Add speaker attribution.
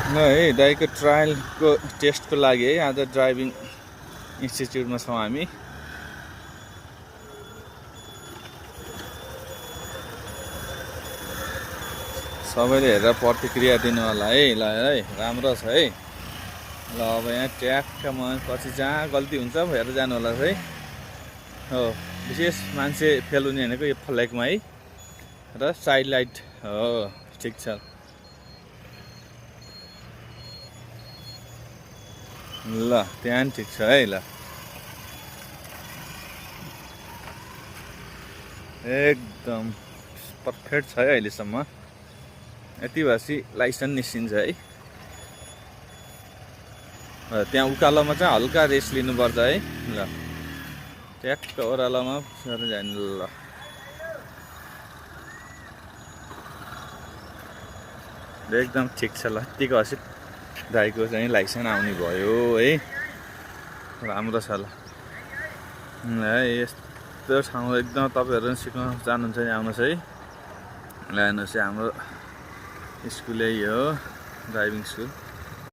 Speaker 1: ल है दाइको ट्रायलको टेस्टको लागि है आज ड्राइभिङ इन्स्टिच्युटमा छौँ हामी। सबैले हेरेर प्रतिक्रिया दिनु होला है। ल है राम्रो छ है। ल अब यहाँ ट्याक्क म पछि जहाँ गल्ती हुन्छ हेरेर जानु होला है। हो विशेष मान्छे फेल हुने भनेको यो फ्ल्यागमा है र साइड लाइट हो। ठिक छ ल त्यहाँ नि ठिक छ है। ल एकदम पर्फेक्ट छ है अहिलेसम्म। यति भएपछि लाइसेन्स निस्किन्छ है। त्यहाँ उकालोमा चाहिँ हल्का रेस्ट लिनुपर्छ है। ल ट्याक्क ओह्रालोमा पुसेर जाने। ल एकदम ठिक छ। ल यतिको हसित दाइको चाहिँ लाइसेन्स आउने भयो है। राम्रो छ। ल है यस्तो ठाउँ एकदम तपाईँहरू पनि सिक्न चाहनुहुन्छ भने आउनुहोस् है। ल हेर्नुहोस् हाम्रो स्कुल यही हो ड्राइभिङ स्कुल।